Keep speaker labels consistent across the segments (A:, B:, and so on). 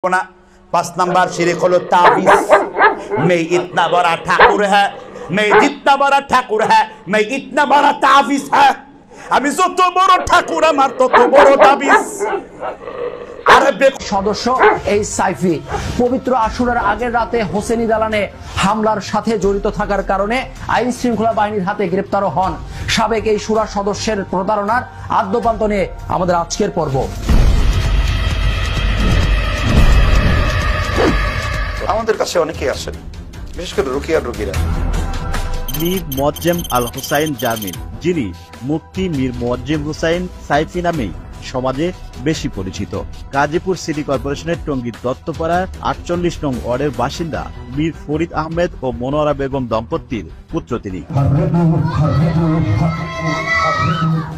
A: पांच number शिरिक hello ताबीज। मैं इतना बड़ा ठाकुर है, मैं जितना बड़ा ठाकुर है, मैं इतना बड़ा ताबीज है। আমি যত বড় ঠাকুর আমার তত বড় তাবিজ।
B: সদস্য এই সাইফি পবিত্র আশুরার আগের রাতে হোসেনি দালানে হামলার সাথে জড়িত থাকার কারণে আইন শৃঙ্খলা বাহিনীর হাতে গ্রেপ্তারও হন। সাবেক এই শুরা সদস্যের প্রতারণার আদ্যপান্ত নিয়ে আমাদের আজকের পর্ব।
A: আমাদের কাছে অনেকেই আসেন, বিশেষ করে রুকিয়ার রোগীরা।
C: মীর মোয়াজ্জেম আল হুসাইন জামিল, যিনি মুফতি মীর মোয়াজ্জেম হুসাইন সাইফি নামেই সমাজে বেশি পরিচিত। গাজীপুর সিটি কর্পোরেশনের টঙ্গী দত্তপাড়ার ৪৮ নং ওয়ার্ডের বাসিন্দা মীর ফরিদ আহমেদ ও মনোয়ারা বেগম দম্পতির পুত্র তিনি।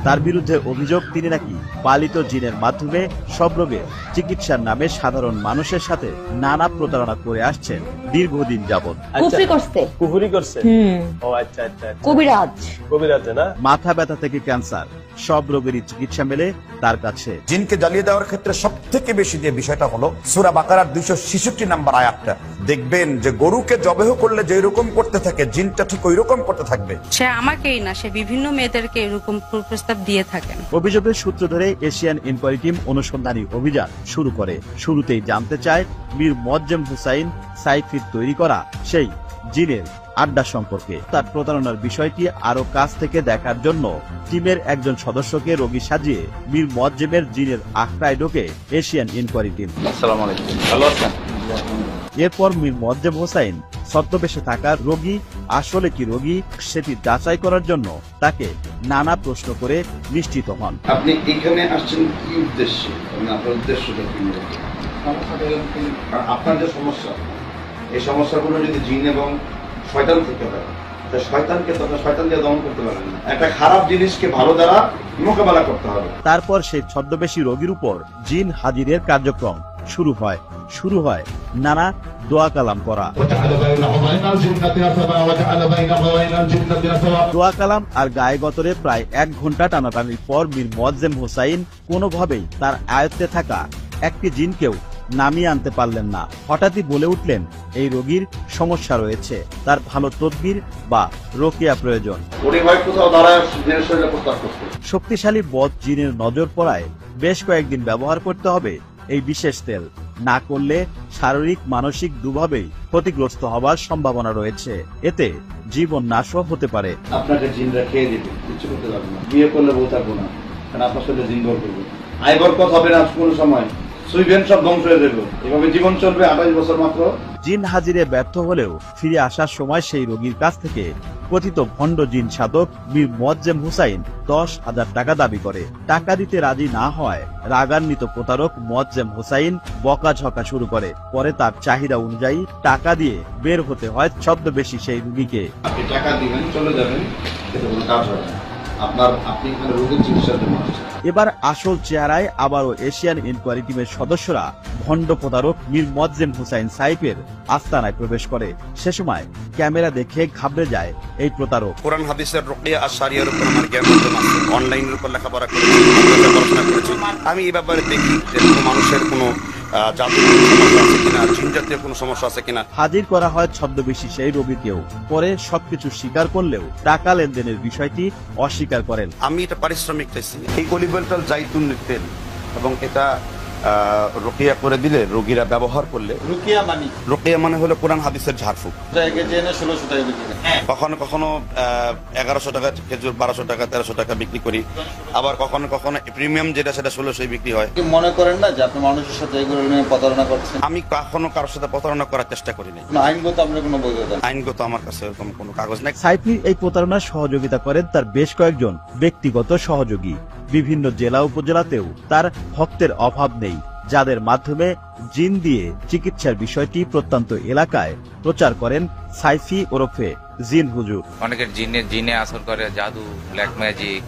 C: তার বিরুদ্ধে অভিযোগ, তিনি নাকি পালিত জিনের মাধ্যমে সব রোগের চিকিৎসার নামে সাধারণ মানুষের সাথে নানা প্রতারণা করে আসছেন দীর্ঘদিন যাবৎ। মাথা ব্যথা থেকে ক্যান্সার, সব রোগেরই চিকিৎসা মেলে তার কাছে।
A: জিনকে জ্বালিয়ে দেওয়ার ক্ষেত্রে সব থেকে বেশি যে বিষয়টা হলো সূরা বাকারার ২৬৬ নম্বর আয়াতটা। দেখবেন যে গরুকে জবেহ করলে যে রকম করতে থাকে, জিনটা ঠিক ওই রকম করতে থাকবে।
D: সে আমাকেই না, সে বিভিন্ন মেয়েদেরকে এরকম প্রস্তাব দিয়ে থাকেন।
C: অভিযোগের সূত্র ধরে এশিয়ান ইনকোয়ারি টিম অনুসন্ধানী অভিযান শুরু করে। শুরুতেই জানতে চায় মীর মোয়াজ্জেম হুসাইন সাইফির তৈরি করা সেই জিনের আড্ডা সম্পর্কে। তার প্রতারণার বিষয়টি আরো কাছ থেকে দেখার জন্য টিমের একজন সদস্যকে রোগী সাজিয়ে মীর মোয়াজ্জেমের জিনের আখড়ায় ঢোকে এশিয়ান ইনকোয়ারি টিম।
A: আসসালামু আলাইকুম, ভালো আছেন?
C: এরপর মীর মোয়াজ্জেম হোসাইন ছদ্মবেশে থাকা রোগী আসলে কি রোগী সেটি যাচাই করার জন্য তাকে নানা প্রশ্ন করে নিশ্চিত হন।
E: আপনি এখানে আসছেন কি উদ্দেশ্যে? আপনার উদ্দেশ্যটা কি? আপনার যে সমস্যা, এই সমস্যাগুলো যদি জিন এবং শয়তান থেকে হয়, শয়তানকে তখন শয়তান দিয়ে দমন করতে পারবেন না। একটা খারাপ জিনিসকে ভালো দ্বারা মোকাবেলা করতে হবে।
C: তারপর সেই ছদ্মবেশী রোগীর উপর জিন হাজিরের কার্যক্রম শুরু হয় নানা দোয়া কালাম করা। দোয়া কালাম আর গায়ে গতরে প্রায় ১ ঘন্টা টানাটানির পর মীর মোয়াজ্জেম হোসাইন কোনোভাবেই তার আয়ত্তে থাকা একটি জিনকেও নামিয়ে আনতে পারলেন না। হঠাৎই বলে উঠলেন এই রোগীর সমস্যা রয়েছে, তার ভালো তদবির বা রোকিয়া প্রয়োজন। শক্তিশালী বদ জিনের নজর পড়ায় বেশ কয়েকদিন ব্যবহার করতে হবে এই বিশেষ তেল। না করলে শারীরিক মানসিক দুভাবেই ক্ষতিগ্রস্ত হবার সম্ভাবনা রয়েছে। এতে জীবন নাশও হতে পারে।
E: আপনাকে জিনরা খেয়ে দেবে, কিছু করতে পারবে না। বিয়ে করলে বউ থাকবো না, কারণ আপনার সাথে জিন ভর করবে। আয় বরকত হবে না কোনো সময়, সুইবেন সব ধ্বংস হয়ে যাবে। এভাবে জীবন চলবে ২৮ বছর মাত্র।
C: জিন হাজিরে ব্যর্থ হলেও ফিরে আসার সময় সেই রোগীর কাছ থেকে কথিত ভণ্ড জিন সাধক মীর মোয়াজ্জেম হুসাইন ১০,০০০ টাকা দাবি করে। টাকা দিতে রাজি না হয় রাগান্বিত প্রতারক মোয়াজ্জেম হুসাইন বকাঝকা শুরু করে। পরে তার চাহিদা অনুযায়ী টাকা দিয়ে বের হতে হয় ছদ্মবেশী সেই রোগীকে।
E: আপনি টাকা দিবেন, চলে যাবেন, এতে কোনো কাজ হবে না। আপনি এখানে রোগীর চিকিৎসার জন্য আসছেন।
C: এবার আসল চেহারায় আবারও এশিয়ান ইনকোয়ারি টিমের সদস্যরা ভণ্ড প্রতারক মীর মোয়াজ্জেম হুসাইন সাইফের আস্তানায় প্রবেশ করে। সে সময় ক্যামেরা দেখে ঘাবড়ে যায় এই প্রতারক।
A: কোরআন হাদিসের রুকিয়া আর শরিয়ার উপর আমার জ্ঞান অর্জন আছে, অনলাইনের উপর লেখাপড়া করেছি, পড়াশোনা করেছি। আমি এই ব্যাপারে দেখি যে কোনো মানুষের কোনো জাতীয় সমস্যা আছে কিনা, জিন জাতীয় কোনো সমস্যা আছে কিনা।
C: হাজির করা হয় ছদ্মবেশী সেই রোগীকেও। পরে সবকিছু স্বীকার করলেও টাকা লেনদেনের বিষয়টি অস্বীকার করেন।
A: আমি এটা পারিশ্রমিক চাইছি। এই অলিভ অয়েলটা জাইতুনের তেল, এবং এটা রুকিয়া করে দিলে রোগীরা ব্যবহার করলে। রুকিয়া মানে হলো কোরআন হাদিসের ঝাড়ফুঁক। কখনো কখনো ১১০০ টাকা খেজুর, ১২০০ টাকা, ১৩০০ টাকা বিক্রি করি। আবার কখনো কখনো প্রিমিয়াম যেটা সেটা ১৬০০ বিক্রি হয়।
F: মনে করেন না যে আপনি মানুষের সাথে এগুলো নিয়ে প্রতারণা করছেন?
A: আমি কখনো কারোর সাথে প্রতারণা করার চেষ্টা করি নাই।
F: আইনগত আপনার কোনো বৈধতা?
A: আইনগত আমার কাছে এরকম কোনো কাগজ নাই।
C: সাইফি এই প্রতারণার সহযোগিতা করেন তার বেশ কয়েকজন ব্যক্তিগত সহযোগী। বিভিন্ন জেলা উপজেলাতেও তার ভক্তের অভাব নেই, যাদের মাধ্যমে জিন দিয়ে চিকিৎসার বিষয়টি প্রত্যন্ত এলাকায় প্রচার করেন সাইফি ওরফে জিন হুজুর।
G: অনেকের জিনে আসর করে, জাদু, ব্ল্যাক ম্যাজিক,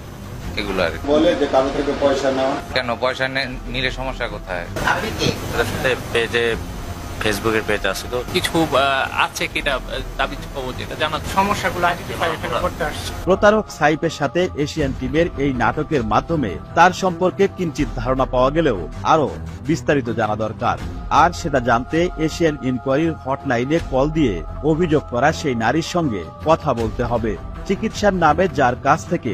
G: এগুলো আর
F: বলে যে কারো থেকে পয়সা নেওয়া।
G: কেন পয়সা নিলে সমস্যা কোথায়?
H: পেজে
G: ফেসবুকের পেজ আছে তো
H: কিছু আছে কিনা দাবি পাবো, যেটা জানার সমস্যাগুলো আইডেন্টিফাই করতে আসছে।
C: প্রতারক সাইফের সাথে এশিয়ান টিমের এই নাটকের মাধ্যমে তার সম্পর্কে কিঞ্চিত ধারণা পাওয়া গেলেও আরো বিস্তারিত জানা দরকার। আর সেটা জানতে এশিয়ান ইনকোয়ারির হটলাইনে কল দিয়ে অভিযোগ করা সেই নারীর সঙ্গে কথা বলতে হবে। চিকিৎসার নামে যার কাছ থেকে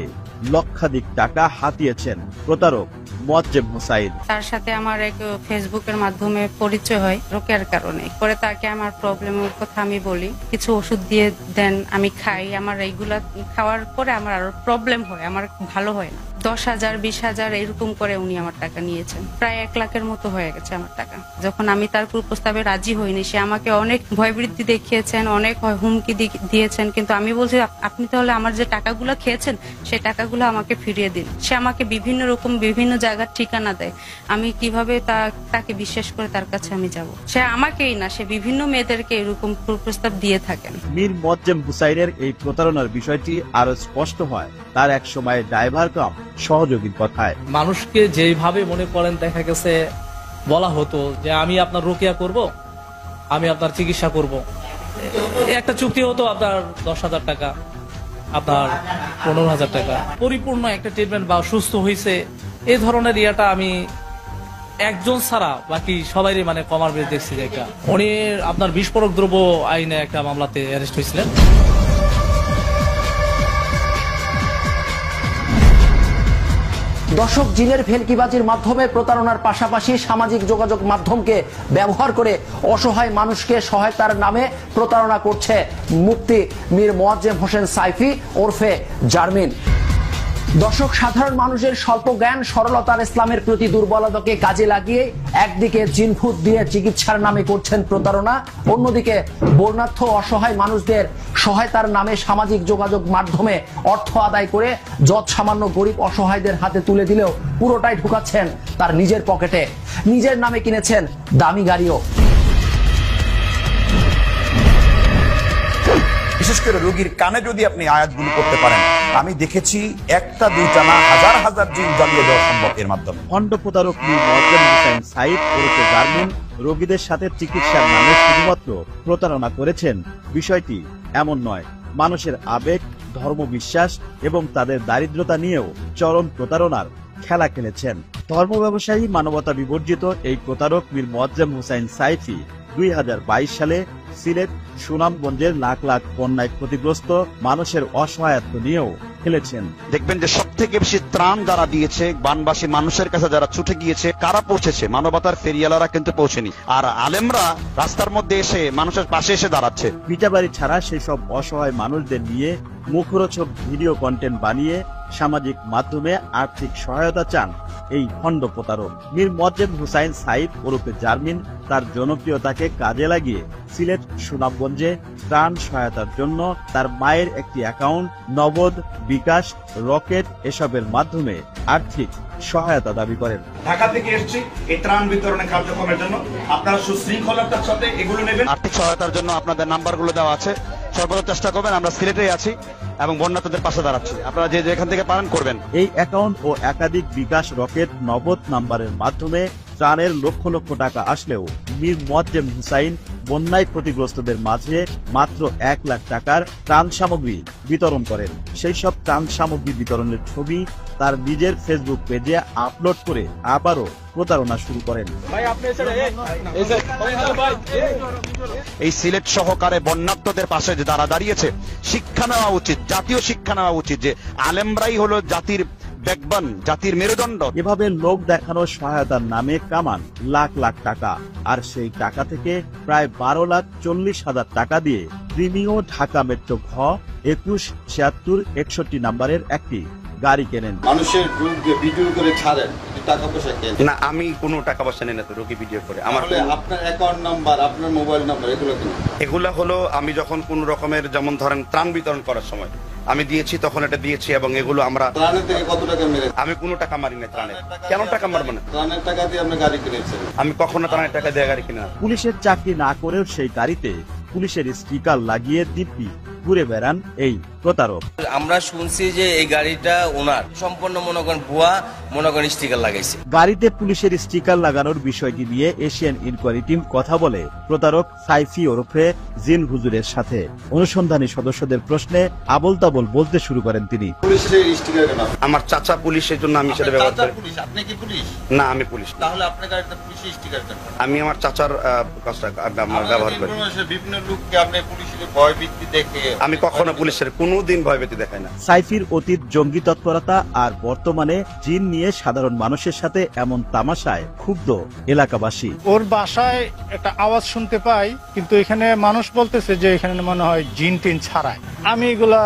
C: লক্ষাধিক টাকা হাতিয়েছেন প্রতারক মোয়াজ্জেম হোসাইন।
D: তার সাথে আমার এক ফেসবুকের মাধ্যমে পরিচয় হয় রোকেয়ার কারণে। পরে তাকে আমার প্রবলেমের কথা আমি বলি, কিছু ওষুধ দিয়ে দেন, আমি খাই। আমার এইগুলা খাওয়ার পরে আমার আরো প্রবলেম হয়, আমার ভালো হয় না। 10,000 20,000 এরকম করে উনি আমার টাকা নিয়েছেন। প্রায় 1 লাখের মতো হয়ে গেছে আমার টাকা। যখন আমি তার প্রস্তাবে রাজি হইনি, সে আমাকে অনেক ভয়বৃত্তি দেখিয়েছেন, অনেক হুমকি দিয়েছেন। কিন্তু আমি বলছি, আপনি তাহলে আমার যে টাকাগুলো খেয়েছেন সেই টাকাগুলো আমাকে ফিরিয়ে দিন। সে আমাকে বিভিন্ন রকম বিভিন্ন জায়গার ঠিকানা দেয়। আমি কিভাবে তাকে বিশ্বাস করে তার কাছে আমি যাব? সে আমাকেই না, সে বিভিন্ন মেয়েদেরকে এরকম প্রস্তাব দিয়ে থাকেন।
C: মীর মোয়াজ্জেম হোসাইনের এই প্রতারণার বিষয়টি আরো স্পষ্ট হয় তার এক সময় ড্রাইভার কাম সহযোগীর কথায়।
H: মানুষকে যেভাবে মনে করেন, দেখা গেছে বলা হতো যে আমি আপনার রোকেয়া করব, আমি আপনার চিকিৎসা করব। একটা চুক্তি হতো আপনার 10,000 টাকা, আপনার 15,000 টাকা, পরিপূর্ণ একটা ট্রিটমেন্ট বা সুস্থ হয়েছে এই ধরনের ইয়াটা আমি একজন ছাড়া বাকি সবাই মানে কমার বেশ দেখছি। একটা উনি আপনার বিস্ফোরক দ্রব্য আইনে একটা মামলাতে অ্যারেস্ট হয়েছিলেন।
B: দর্শক, জিনের ভেলকিবাজির মাধ্যমে প্রতারণার পাশাপাশি সামাজিক যোগাযোগ মাধ্যমকে ব্যবহার করে অসহায় মানুষকে সহায়তার নামে প্রতারণা করছে মুফতি মীর মোয়াজ্জেম হোসেন সাইফি ওরফে জারমিন। দর্শক, সাধারণ মানুষের স্বল্প জ্ঞান, সরলতার ইসলামের প্রতি দুর্বলতাকে কাজে লাগিয়ে একদিকে জিনভূত দিয়ে চিকিৎসার নামে করছেন প্রতারণা, অন্যদিকে বর্ণাঢ্য অসহায় মানুষদের সহায়তার নামে সামাজিক যোগাযোগ মাধ্যমে অর্থ আদায় করে যৎ সামান্য গরিব অসহায়দের হাতে তুলে দিলেও পুরোটাই ঢুকাচ্ছেন তার নিজের পকেটে। নিজের নামে কিনেছেন দামি গাড়িও।
A: বিশেষ করে রোগীর কানে যদি আপনি আয়াতগুলো করতে পারেন, আমি দেখেছি একটা দুইটা না হাজার হাজার জিন জ্বালিয়ে দেওয়া সম্ভব এর মাধ্যমে।
C: খণ্ড প্রতারক মীর মোয়াজ্জেম হোসাইন সাইফ ওরফে জারমিন রোগীদের সাথে চিকিৎসার নামে শুধুমাত্র প্রতারণা করেছেন বিষয়টি এমন নয়। মানুষের আবেগ, ধর্মবিশ্বাস এবং তাদের দারিদ্রতা নিয়েও চরম প্রতারণার খেলা খেলেছেন। ধর্ম ব্যবসায়ী, মানবতা বিবর্জিত এই প্রতারক মীর মোয়াজ্জেম হোসাইন সাইফি 2022 সালে সিলেট সুনামগঞ্জের লাখ লাখ বন্যায় ক্ষতিগ্রস্ত মানুষের অসহায়ত্ব নিয়েও খেলেছেন।
I: দেখবেন যে সব থেকে বেশি ত্রাণ যারা দিয়েছে, বানবাসী মানুষের কাছে যারা ছুটে গিয়েছে, কারা পৌঁছেছে? মানবতার ফেরিয়ালারা কিন্তু পৌঁছেনি, আর আলেমরা রাস্তার মধ্যে এসে মানুষের পাশে এসে দাঁড়াচ্ছে।
C: পিঠাবাড়ি ছাড়া সেসব অসহায় মানুষদের নিয়ে মুখরোচক ভিডিও কন্টেন্ট বানিয়ে সামাজিক মাধ্যমে আর্থিক সহায়তা চান এই খণ্ড প্রতারক। মীর মোয়াজ্জেম হোসাইন সাইফ ওরফে জারমিন তার জনপ্রিয়তাকে কাজে লাগিয়ে সিলেট সুনামগঞ্জে ত্রাণ সহায়তার জন্য তার মায়ের একটি অ্যাকাউন্ট, নগদ, বিকাশ, রকেট এসবের মাধ্যমে আর্থিক সহায়তা দাবি করেন।
A: ঢাকা থেকে এসেছি এই ত্রাণ বিতরণের কার্যক্রমের জন্য, আপনারা সুশৃঙ্খলতার সাথে এগুলো নেবেন।
I: আর্থিক সহায়তার জন্য আপনাদের নাম্বারগুলো দেওয়া আছে, সর্বোচ্চ চেষ্টা করবেন। আমরা সিলেটেই আছি এবং বন্যার্তদের পাশে দাঁড়াচ্ছি, আপনারা যে যেখান থেকে পারেন করবেন।
C: এই অ্যাকাউন্ট ও একাধিক বিকাশ, রকেট, নগদ নাম্বারের মাধ্যমে ত্রাণের লক্ষ লক্ষ টাকা আসলেও মীর মোয়াজ্জেম হোসাইন বন্যায় ক্ষতিগ্রস্তদের মাঝে মাত্র 1 লাখ টাকার ত্রাণ সামগ্রী বিতরণ করেন। সেই সব ত্রাণ সামগ্রী বিতরণের ছবি তার নিজের ফেসবুক পেজে আপলোড করে আবারও প্রতারণা শুরু করেন।
I: এই সিলেট সহকারে বন্যার্তদের পাশে যে তারা দাঁড়িয়েছে, শিক্ষা নেওয়া উচিত, জাতীয় শিক্ষা নেওয়া উচিত যে আলেমরাই হলো জাতির ব্যাকবন, জাতির মেরুদণ্ড।
C: এভাবে লোক দেখানো সহায়তার নামে কামান লাখ লাখ টাকা, আর সেই টাকা থেকে প্রায় 12,40,000 টাকা দিয়ে প্রিমিও ঢাকা মেট্রো ঘ 21 76 61 নাম্বারের একটি গাড়ি কেনেন।
F: মানুষের ভিডিও করে ছাড়েন, টাকা পয়সা কেন
I: না, আমি কোনো টাকা পয়সা নেই না তো রোগী ভিডিও করে। আমার
F: আপনার অ্যাকাউন্ট নাম্বার, আপনার মোবাইল নাম্বার এগুলো কেন?
I: এগুলা হলো আমি যখন কোন রকমের, যেমন ধরেন ত্রাণ বিতরণ করার সময় আমি দিয়েছি, তখন এটা দিয়েছি। এবং এগুলো আমরা
F: ত্রাণের থেকে কত টাকা মেরে?
I: আমি কোনো টাকা মারি না ত্রাণের। কেন টাকা মারবো না?
F: ত্রাণের টাকা দিয়ে আপনি গাড়ি কিনেছেন?
I: আমি কখনো ত্রাণের টাকা দিয়ে গাড়ি কিনে না।
C: পুলিশের চাকরি না করেও সেই গাড়িতে পুলিশের স্টিকার লাগিয়ে দিব্যি ঘুরে বেড়ান এই প্রতারক।
J: আমরা শুনছি যে এই গাড়িটা ওনার, সম্পূর্ণ মনে করেন ভুয়া, মনে করেন স্টিকার লাগাইছে।
C: গাড়িতে পুলিশের স্টিকার লাগানোর বিষয়টি নিয়ে এশিয়ান ইনকোয়ারি টিম কথা বলে প্রতারক সাইফি ওরফে জিন হুজুরের সাথে। অনুসন্ধানী সদস্যদের প্রশ্নে আবল তাবল বলতে শুরু করেন তিনি।
F: পুলিশের স্টিকার কেন?
I: আমার চাচা পুলিশ, এই জন্য আমি সেটা ব্যবহার করি।
F: পুলিশ? আপনি কি পুলিশ?
I: না, আমি পুলিশ না।
F: তাহলে আপনার গাড়িতে পুলিশের স্টিকার কেন?
I: আমি আমার চাচার কাজটা ব্যবহার করি।
F: বিভিন্ন লোককে আপনি পুলিশের ভয় ভীতি দেখে।
I: আমি কখনো পুলিশের কোনোদিন ভয়ভীতি দেখাই না।
C: সাইফির অতীত জঙ্গি তৎপরতা আর বর্তমানে জিন নিয়ে সাধারণ মানুষের সাথে এমন তামাশায় ক্ষুব্ধ এলাকাবাসী।
K: ওর বাসায় একটা আওয়াজ শুনতে পাই, কিন্তু এখানে মানুষ বলতেছে যে এখানে মনে হয় জিন টিন ছাড়ায়। আমি এগুলা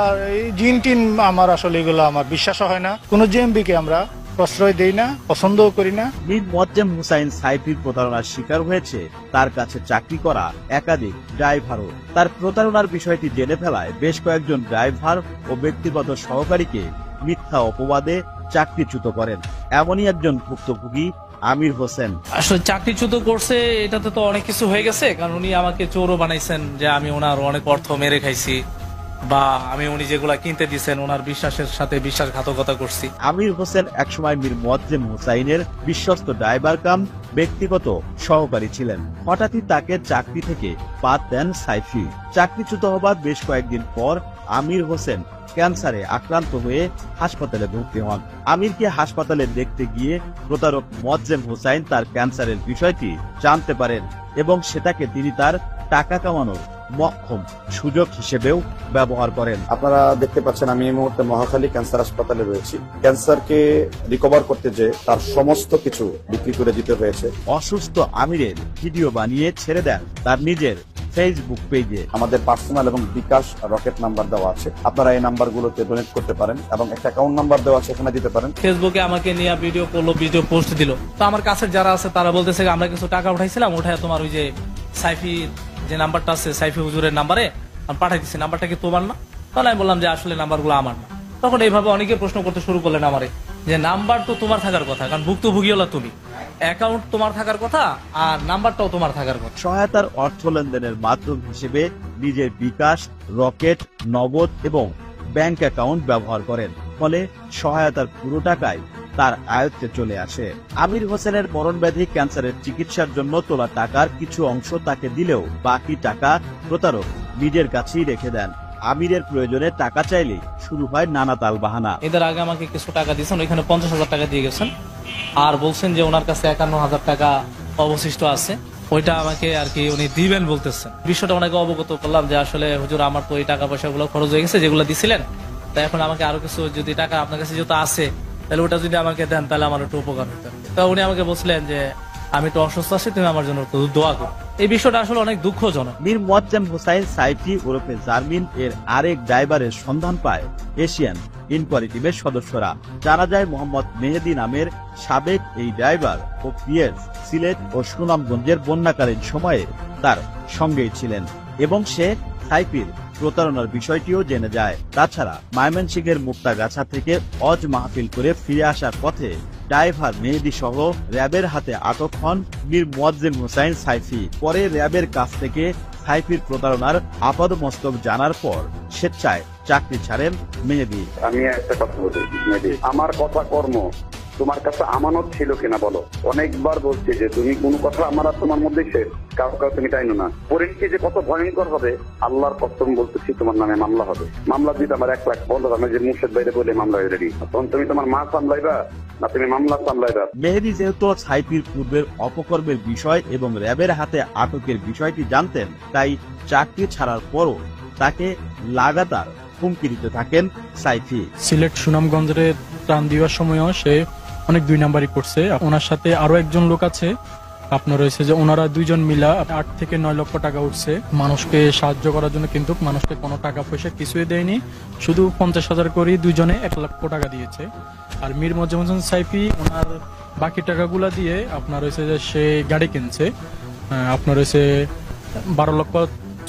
K: জিন টিন আমার আসলে এগুলো আমার বিশ্বাস হয় না। কোন জেএমবিকে আমরা প্রশ্রয় দেই না, পছন্দও করি না।
C: মীর মোয়াজ্জেম হুসাইন সাইফির প্রতারণার শিকার হয়েছে তার কাছে চাকরি করা একাধিক ড্রাইভারও। তার প্রতারণার বিষয়টি জেনে ফেলায় বেশ কয়েকজন ড্রাইভার ও ব্যক্তিগত সহকারীকে মিথ্যা অপবাদে চাকরিচ্যুত করেন। এমনই একজন ভুক্তভোগী আমির হোসেন।
H: আসলে চাকরিচ্যুত করছে, এটাতে তো অনেক কিছু হয়ে গেছে, কারণ উনি আমাকে চোরও বানাইছেন যে আমি ওনার অনেক অর্থ মেরে খাইছি, বা আমি উনি যেগুলা কিনতে দিচ্ছেন ওনার বিশ্বাসের সাথে বিশ্বাসঘাতকতা করছি।
C: আমির হোসেন একসময় মীর মোয়াজ্জেম হুসাইনের বিশ্বস্ত ড্রাইভার কাম ব্যক্তিগত সহকারী ছিলেন। হঠাৎই তাকে চাকরি থেকে বাদ দেন সাইফি। চাকরিচ্যুত হবার বেশ কয়েকদিন পর আমির হোসেন ক্যান্সারে আক্রান্ত হয়ে হাসপাতালে ভর্তি হন। আমিরকে হাসপাতালে দেখতে গিয়ে প্রতারক মোয়াজ্জেম হুসাইন তার ক্যান্সারের বিষয়টি জানতে পারেন এবং সেটাকে তিনি তার টাকা কামানোর মক্ষম সুযোগ হিসেবেও ব্যবহার করেন।
L: আপনারা দেখতে পাচ্ছেন আমি এই মুহূর্তে মহাখালী ক্যান্সার হাসপাতালে রয়েছি। ক্যান্সারকে রিকভার করতে যে তার সমস্ত কিছু বিক্রি করে দিতে হয়েছে।
C: অসুস্থ আমিরের ভিডিও বানিয়ে ছেড়ে দেন তার নিজের ফেসবুক পেজে।
L: আমাদের পার্সোনাল এবং বিকাশ রকেট নাম্বার দেওয়া আছে, আপনারা এই নাম্বারগুলোতে ডোনেট করতে পারেন এবং একটা অ্যাকাউন্ট নাম্বার দেওয়া আছে, এখানে দিতে পারেন।
H: ফেসবুকে আমাকে নিয়ে ভিডিও করলো, ভিডিও পোস্ট দিল। তো আমার কাছে যারা আছে তারা বলতেছে আমরা কিছু টাকা উঠাইছিলাম, উঠায় তোমার ওই যে সাইফি যে নাম্বারটা আছে সাইফি হুজুরের নাম্বারে আমি পাঠাই দিচ্ছি, নাম্বারটা কি তোমার না? তাহলে আমি বললাম যে আসলে নাম্বারগুলো আমার না। তখন এইভাবে অনেকে প্রশ্ন করতে শুরু করলেন আমারে যে নাম্বার তো তোমার থাকার কথা, কারণ ভুক্তভোগী হলো তুমি, অ্যাকাউন্ট তোমার থাকার কথা আর নাম্বারটাও তোমার থাকার কথা।
C: সহায়তার অর্থ লেনদেনের মাধ্যম হিসেবে নিজের বিকাশ, রকেট, নগদ এবং ব্যাংক অ্যাকাউন্ট ব্যবহার করেন। ফলে সহায়তার পুরো টাকাই তার আয়ত্তে চলে আসে। আমির হোসেনের মরণব্যাধি ক্যান্সারের চিকিৎসার জন্য তোলা টাকার কিছু অংশ তাকে দিলেও বাকি টাকা প্রতারক নিজের কাছেই রেখে দেন। আমিরের প্রয়োজনে টাকা চাইলে শুরু হয় নানা তালবাহানা।
H: এদের আগে আমাকে কিছু টাকা দিয়েছেন, ওইখানে 50,000 টাকা দিয়ে গেছেন, আর বলছেন যে ওনার কাছে 51,000 টাকা অবশিষ্ট আছে, ওইটা আমাকে আর কি উনি দিবেন বলতেছেন। বিষয়টা ওনাকে অবগত করলাম যে আসলে হুজুর আমার তো এই টাকা পয়সা গুলো খরচ হয়ে গেছে যেগুলো দিছিলেন, তাই এখন আমাকে আরো কিছু যদি টাকা আপনার কাছে যেহেতু আছে তাহলে ওটা যদি আমাকে দেন তাহলে আমার একটু উপকার হতো। তা উনি আমাকে বলছিলেন যে আমি একটু অসুস্থ আছি, তুমি আমার জন্য একটু দোয়া করো। এই বিষয়টা আসলে অনেক দুঃখজনক।
C: মীর মোয়াজ্জেম হুসাইন সাইফি ওরফে জারমিন এর আরেক ড্রাইভারের সন্ধান পায় এশিয়ান ইনকোয়ারি টিমের সদস্যরা। জানা যায় মোহাম্মদ মেহেদি নামের সাবেক এই ড্রাইভার ও পিএস সিলেট ও সুনামগঞ্জের বন্যাকালীন সময়ে তার সঙ্গেই ছিলেন এবং সে সাইফির প্রতারণার বিষয়টিও জেনে যায়। তাছাড়া ময়মনসিংহের মুক্তাগাছা থেকে হজ মাহফিল করে ফিরে আসার পথে ড্রাইভার মেহেদি সহ র্যাবের হাতে আটক হন মীর মোয়াজ্জেম হুসাইন সাইফি। পরে র্যাবের কাছ থেকে সাইফির প্রতারণার আপাদমস্তক জানার পর স্বেচ্ছায় চাকরি ছাড়েন মেহেদি।
M: আমি একটা কথা বলি মেহেদি, আমার কথা কর্ম তোমার কাছে আমানত ছিল কিনা বলো। অনেকবার বলছি যে তুমি কোনো কথা আমার আর তোমার মধ্যে শেষ, কারো কারো তুমি টাইনো না। পরিণতি যে কত ভয়ঙ্কর হবে আল্লাহর কসম বলতেছি, তোমার নামে মামলা হবে। মামলা যদি আমার 1 লাখ বন্ধ, আমি যে মুর্শিদ বাইরে বলে মামলা রেডি, তখন তুমি তোমার মা সামলাইবা না তুমি মামলা সামলাইবা।
C: মেহেদি যেহেতু সাইফির পূর্বের অপকর্মের বিষয় এবং র্যাবের হাতে আটকের বিষয়টি জানতেন, তাই চাকরি ছাড়ার পরও তাকে লাগাতার হুমকি দিতে থাকেন সাইফি।
K: সিলেট সুনামগঞ্জের ত্রাণ দেওয়ার সময়ও সে অনেক 2 নাম্বারই করছে। ওনার সাথে আরো একজন লোক আছে, আপনার রয়েছে যে ওনারা 2 জন মিলা 8 থেকে 9 লক্ষ টাকা উঠছে মানুষকে সাহায্য করার জন্য, কিন্তু মানুষকে কোনো টাকা পয়সা কিছুই দেয়নি, শুধু 50,000 করে 2 জনে 1 লক্ষ টাকা দিয়েছে। আর মীর মোয়াজ্জেম হোসেন সাইফি ওনার বাকি টাকাগুলা দিয়ে আপনার রয়েছে যে সে গাড়ি কিনছে, আপনার রয়েছে 12 লক্ষ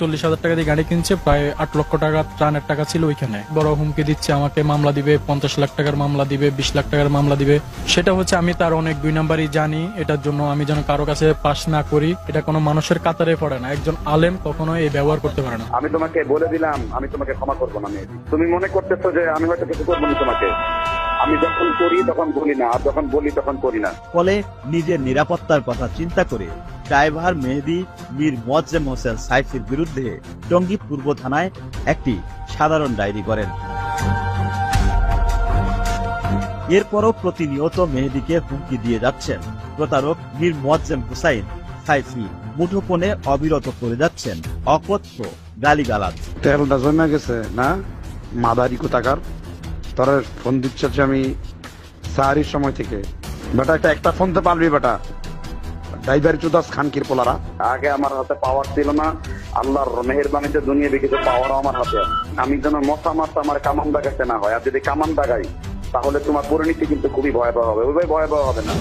K: 40,000 টাকা দিয়ে গাড়ি কিনছে, প্রায় 8 লক্ষ টাকা ত্রাণের টাকা ছিল ওইখানে। বড় হুমকি দিচ্ছে, আমাকে মামলা দিবে, 50 লাখ টাকার মামলা দিবে, 20 লাখ টাকার মামলা দিবে। সেটা হচ্ছে আমি তার অনেক 2 নাম্বারই জানি, এটার জন্য আমি যেন কারো কাছে পাস না করি। এটা কোনো মানুষের কাতারে পড়ে না, একজন আলেম কখনো এই ব্যবহার করতে পারে না।
M: আমি তোমাকে বলে দিলাম, আমি তোমাকে ক্ষমা করবো না। তুমি মনে করতেছো যে আমি হয়তো কিছু করবো না তোমাকে। আমি যখন করি তখন বলি না, আর যখন বলি তখন করি না।
C: ফলে নিজের নিরাপত্তার কথা চিন্তা করে ড্রাইভার মেহেদী মীর মোয়াজ্জেম হোসেন সাইফির বিরুদ্ধে টঙ্গী পূর্ব থানায় একটি সাধারণ ডায়েরি করেন। এরপরও প্রতিনিয়ত মেহেদীকে হুমকি দিয়ে যাচ্ছেন প্রতারক মীর মোয়াজ্জেম হোসাইন সাইফি। মুঠোফোনে অবিরত করে যাচ্ছেন অকথ্য গালিগালাজ।
L: তেলটা জমে গেছে না মাদারি কোথাকার, তোর ফোন দিচ্ছে আমি সাহারির সময় থেকে। বেটা একটা ফোন তো পারবি বেটা, ড্রাইভার চুদাস খানকির পোলারা।
M: আগে আমার হাতে পাওয়ার ছিল না, আল্লাহর মেহেরবানিতে দুনিয়া বিকিত পাওয়ার আমার হাতে। আমি যেন মশা মারতে আমার কামান দাগাতে না হয়, আর যদি কামান দাগাই তাহলে তোমার পরিণতি কিন্তু খুবই ভয়াবহ হবে। ওইভাবে ভয়াবহ হবে না।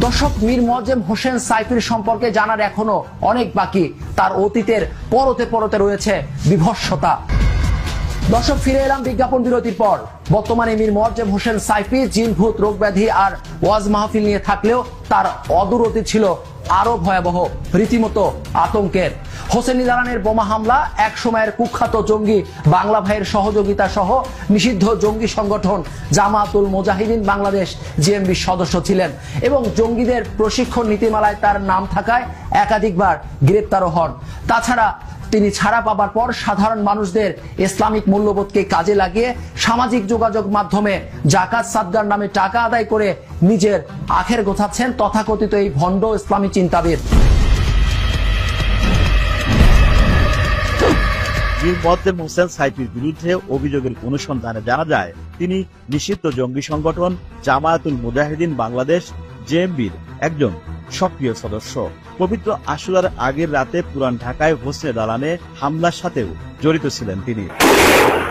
B: দর্শক, মীর মোয়াজ্জেম হোসেন সাইফির সম্পর্কে জানার এখনো অনেক বাকি। তার অতীতের পরতে পরতে রয়েছে বিভৎসতা। দর্শক, ফিরে এলাম বিজ্ঞাপন বিরতির পর। বর্তমানে মীর মোয়াজ্জেম হোসেন সাইফি জিন, ভূত, রোগ ব্যাধি আর ওয়াজ মাহফিল নিয়ে থাকলেও তার অদূর অতীত ছিল আরো ভয়াবহ, রীতিমতো আতঙ্কের। হোসেনি দালানের বোমা হামলা, এক সময়ের কুখ্যাত জঙ্গি বাংলা ভাইয়ের সহযোগিতা সহ নিষিদ্ধ জঙ্গি সংগঠন জামাতুল মুজাহিদিন বাংলাদেশ জেএমবির সদস্য ছিলেন এবং জঙ্গিদের প্রশিক্ষণ নীতিমালায় তার নাম থাকায় একাধিকবার গ্রেপ্তারও হন। তাছাড়া তিনি ছাড়া পাবার পর সাধারণ মানুষদের ইসলামিক মূল্যবোধকে কাজে লাগিয়ে সামাজিক যোগাযোগ মাধ্যমে জাকাত সাদগার নামে টাকা আদায় করে নিজের আখের গোছাচ্ছেন তথাকথিত এই ভণ্ড ইসলামী চিন্তাবিদ।
C: মীর মোয়াজ্জেম হোসেন সাইফির বিরুদ্ধে অভিযোগের অনুসন্ধানে জানা যায় তিনি নিষিদ্ধ জঙ্গি সংগঠন জামায়াতুল মুজাহিদিন বাংলাদেশ জেএমবির একজন সক্রিয় সদস্য। পবিত্র আশুরার আগের রাতে পুরান ঢাকায় হোসনে দালানে হামলার সাথেও জড়িত ছিলেন তিনি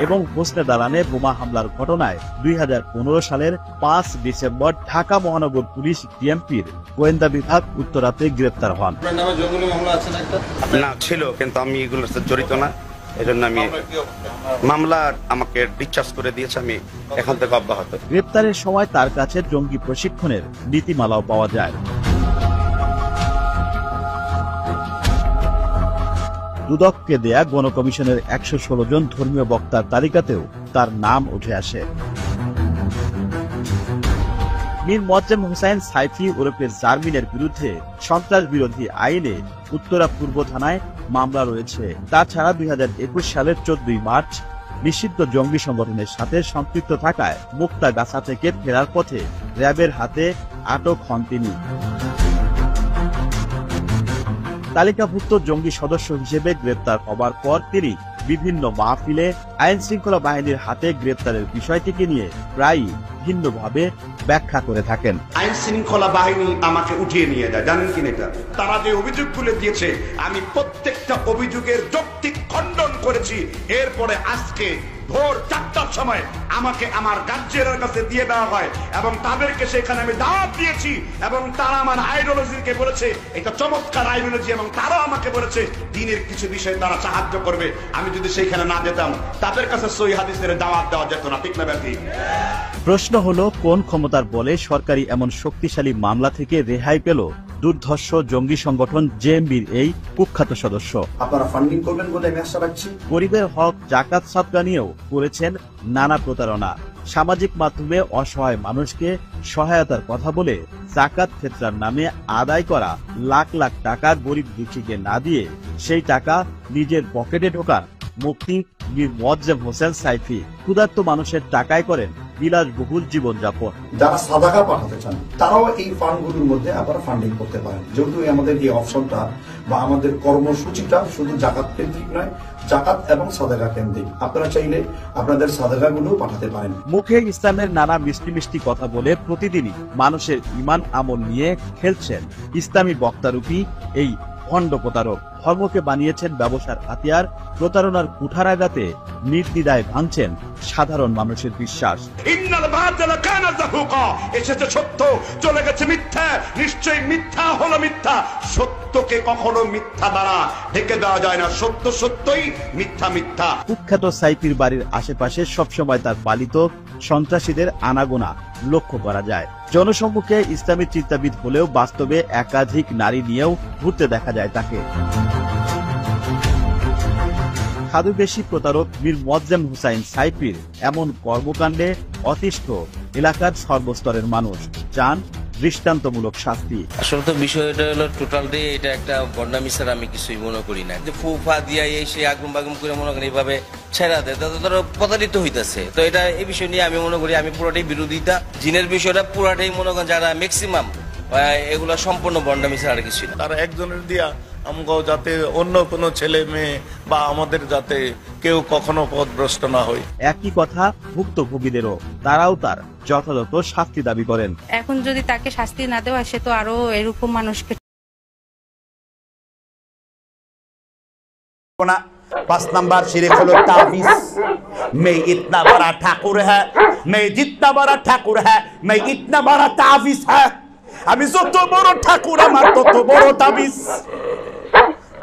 C: এবং হোসনে দালানে বোমা হামলার ঘটনায় 2015 সালের 5 ডিসেম্বর ঢাকা মহানগর পুলিশ ডিএমপির গোয়েন্দা বিভাগ উত্তরাতে গ্রেপ্তার হন।
I: না ছিল, কিন্তু আমি এগুলোর সাথে জড়িত না, এজন্য আমি মামলা আমাকে ডিসচার্জ করে দিয়েছে, আমি এখন থেকে অব্যাহত।
C: গ্রেপ্তারের সময় তার কাছে জঙ্গি প্রশিক্ষণের নীতিমালাও পাওয়া যায়। দুদককে দেয়া গণকমিশনের 116 জন ধর্মীয় বক্তার তালিকাতেও তার নাম উঠে আসে। মীর মোয়াজ্জেম হোসেন সাইফি ওরফে জারমিনের বিরুদ্ধে সন্ত্রাস বিরোধী আইনে উত্তরা পূর্ব থানায় মামলা রয়েছে। তাছাড়া 2021 সালের 14 মার্চ নিষিদ্ধ জঙ্গি সংগঠনের সাথে সম্পৃক্ত থাকায় মুক্তাগাছা থেকে ফেরার পথে র্যাবের হাতে আটক হন তিনি। তালিকাভুক্ত জঙ্গি সদস্য হিসেবে গ্রেপ্তার হবার পর তিনি বিভিন্ন মাহফিলে আইন শৃঙ্খলা বাহিনীর হাতে গ্রেপ্তারের বিষয়টিকে নিয়ে প্রায়ই ভিন্নভাবে ব্যাখ্যা করে থাকেন।
A: আইন শৃঙ্খলা বাহিনী আমাকে উঠিয়ে নিয়ে যায়, জানেন কিনা? এটা তারা যে অভিযোগগুলো দিয়েছে আমি প্রত্যেকটা অভিযোগের যৌক্তিক খণ্ডন করেছি। এরপরে আজকে ভোর 4টার সময় আমাকে আমার গার্জিয়ানের কাছে দিয়ে দেওয়া হয় এবং তাদেরকে সেখানে আমি দাওয়াত দিয়েছি এবং তারা আমার আইডিওলজিকে বলেছে এটা চমৎকার আইডিওলজি এবং তারাও আমাকে বলেছে দ্বীনের কিছু বিষয়ে তারা সাহায্য করবে। আমি যদি সেইখানে না যেতাম তাদের কাছে সহিহ হাদিসের দাওয়াত দেওয়া যেত না, ঠিক না ব্যাপারটি?
C: প্রশ্ন হলো, কোন ক্ষমতার বলে সরকারি এমন শক্তিশালী মামলা থেকে রেহাই পেল দুর্ধর্ষ জঙ্গি সংগঠন জেএমবির এই কুখ্যাত সদস্য?
L: আপনারা ফান্ডিং করবেন বলে আমি আশা রাখছি।
C: গরিবের হক জাকাত সাদকা নিয়েও করেছেন নানা প্রতারণা। সামাজিক মাধ্যমে অসহায় মানুষকে সহায়তার কথা বলে জাকাত ফিতরার নামে আদায় করা লাখ লাখ টাকা গরিব দুঃখীকে না দিয়ে সেই টাকা নিজের পকেটে ঢোকান মুফতি মীর মোয়াজ্জেম হোসেন সাইফি। ক্ষুধার্ত মানুষের টাকায় করেন বিলাসবহুল জীবনযাপন।
L: যারা সাদাকা পাঠাতে চান তারাও এই ফান্ডগুলোর মধ্যে আপনারা ফান্ডিং করতে পারেন, যেহেতু আমাদের এই অপশনটা বা আমাদের কর্মসূচিটা শুধু জাকাত কেন্দ্রিক নয়, জাকাত এবং সাদাকা কেন্দ্রিক। আপনারা চাইলে আপনাদের সাদাকাগুলো পাঠাতে পারেন।
C: মুখে ইসলামের নানা মিষ্টি মিষ্টি কথা বলে প্রতিদিনই মানুষের ঈমান আমল নিয়ে খেলছেন ইসলামী বক্তারূপী এই ভণ্ড প্রতারক। ধর্মকে বানিয়েছেন ব্যবসার হাতিয়ার, প্রতারণার কুঠারাঘাতে নির্দ্বিধায় ভাঙছেন সাধারণ মানুষের বিশ্বাস।
A: ইন্নাল বাতিল কানা যাহুকা, এসেছে সত্য, চলে গেছে মিথ্যা, নিশ্চয়ই মিথ্যা হলো মিথ্যা। সত্যকে কখনো মিথ্যা দ্বারা ঢেকে দেওয়া যায় না, সত্য সত্যই, মিথ্যা মিথ্যা।
C: কুখ্যাত সাইফির বাড়ির আশেপাশে সবসময় তার পালিত সন্ত্রাসীদের আনাগোনা লক্ষ্য করা যায়। জনসম্মুখে ইসলামী চিন্তাবিদ হলেও বাস্তবে একাধিক নারী নিয়েও ঘুরতে দেখা যায় তাকে। সাধুবেশী প্রতারক মীর মোয়াজ্জেম হোসাইন সাইফির এমন কর্মকাণ্ডে অতিষ্ঠ এলাকার সর্বস্তরের মানুষ চান দৃষ্টান্তমূলক শাস্তি।
J: আসলে তো বিষয়টা হলো টোটালটাই এটা একটা বন্ডামি ছাড়া আমি কিছুই মনে করি না। যে ফুফা দিয়া এই সেই আগুন বাগুন করে মনে করি এইভাবে ছেড়া দেয়, তাতে ধরো প্রতারিত হইতেছে। তো এটা এই বিষয় নিয়ে আমি মনে করি আমি পুরোটাই বিরোধিতা। জিনের বিষয়টা পুরাটাই মনে করেন যারা ম্যাক্সিমাম এগুলো সম্পূর্ণ বন্ডামি ছাড়া আর কিছুই না।
N: তারা একজনের দিয়া আমরাও যাতে অন্য কোনো ছেলে মেয়ে বা আমাদের যাতে কেউ কখনো পথভ্রষ্ট না হয়।
C: একই কথা ভুক্তভোগীদেরও, তারাও তার যথাযথ শাস্তি দাবি করেন।
D: এখন যদি তাকে শাস্তি না দেওয়া, সে তো আরো এরকম মানুষকে।
A: 5 नंबर शिरक हलो तावीज़। मैं इतना बड़ा ठाकुर है, मैं जितना बड़ा ठाकुर है, मैं इतना बड़ा तावीज़ है। আমি যত বড় ঠাকুর আমার তত বড় তাবিজ।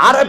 A: আরে